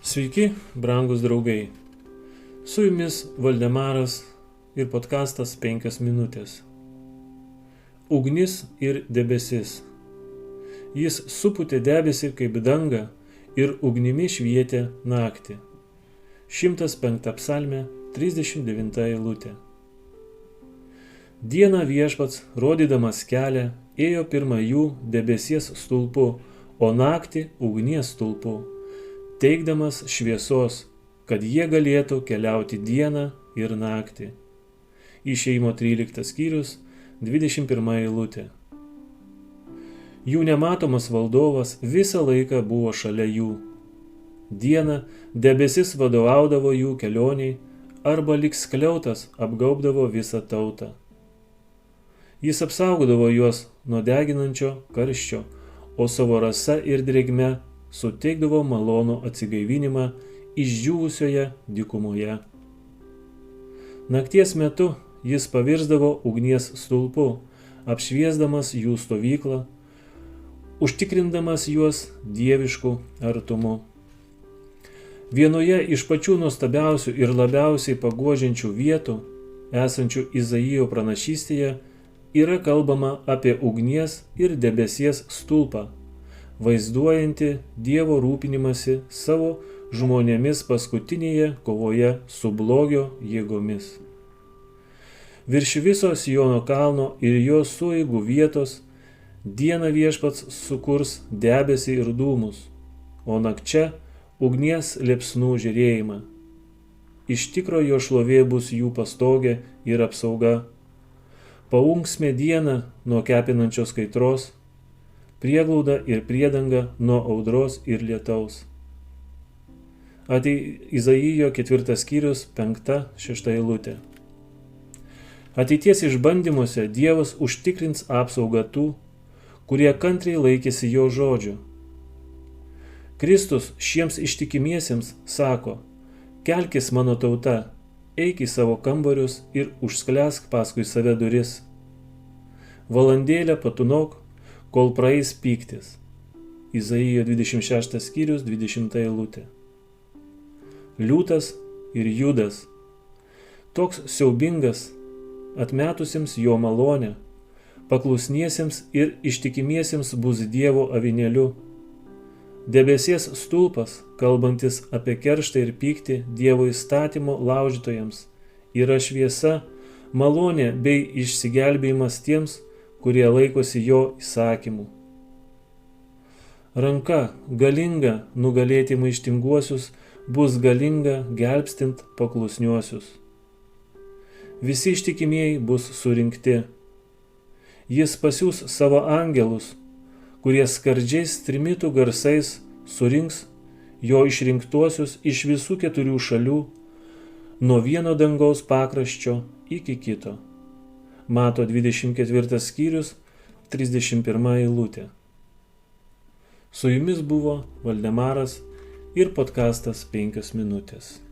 Sveiki, brangūs draugai. Su jumis Valdemaras ir podkastas 5 minutės. Ugnis ir debesis. Jis supūtė debesį kaip dangą ir ugnimi švietė naktį. 105 psalmė, 39 eilutė. Dieną Viešpats, rodydamas kelią, ėjo pirma jų debesies stulpu, o naktį ugnies stulpu, teikdamas šviesos, kad jie galėtų keliauti dieną ir naktį. Išėjimo 13 skyrius, 21 eilutė. Jų nematomas valdovas visą laiką buvo šalia jų. Dieną debesis vadovaudavo jų kelioniai arba lyg skliautas apgaubdavo visą tautą. Jis apsaugodavo juos nuo deginančio karščio, o savo rasa ir drėgme suteikdavo malonų atsigaivinimą išdžiūvusioje dykumoje. Nakties metu jis pavirsdavo ugnies stulpu, apšviesdamas jų stovyklą, užtikrindamas juos dievišku artumu. Vienoje iš pačių nuostabiausių ir labiausiai paguodžiančių vietų, esančių Izaijo pranašystėje, yra kalbama apie ugnies ir debesies stulpą, vaizduojanti Dievo rūpinimąsi savo žmonėmis paskutinėje kovoje su blogio jėgomis. Virš viso Siono kalno ir jo sueigų vietos dieną Viešpats sukurs debesį ir dūmus, o nakčia ugnies liepsnų žėrėjimą. Iš tikro jo šlovė bus jų pastogė ir apsauga. Paunksmė dieną nuo kepinančios kaitros, prieglauda ir priedanga nuo audros ir lietaus. Izaijo 4 skyrius 5-6 eilutė. Ateities išbandymuose Dievas užtikrins apsaugą tų, kurie kantriai laikėsi jo žodžių. Kristus šiems ištikimiesiems sako: kelkis mano tauta, eik į savo kambarius ir užsklesk paskui save duris. Valandėlę patūnok, kol praeis pyktis. Izaijo 26 skyrius 20 eilutė. Liūtas ir Judas. Toks siaubingas, atmetusiems jo malonę, paklusniesiems ir ištikimiesiems bus Dievo avinėliu. Debesies stulpas, kalbantis apie kerštą ir pyktį Dievo įstatymo laužytojams, yra šviesa, malonė bei išsigelbėjimas tiems, kurie laikosi jo įsakymų. Ranka galinga nugalėti maištinguosius bus galinga gelbstint paklusniuosius. Visi ištikimieji bus surinkti. Jis pasiųs savo angelus, kurie skardžiais trimitų garsais surinks jo išrinktuosius iš visų 4 šalių, nuo vieno dangaus pakraščio iki kito. Mato 24 skyrius, 31 eilutė. Su jumis buvo Valdemaras ir podkastas 5 minutės.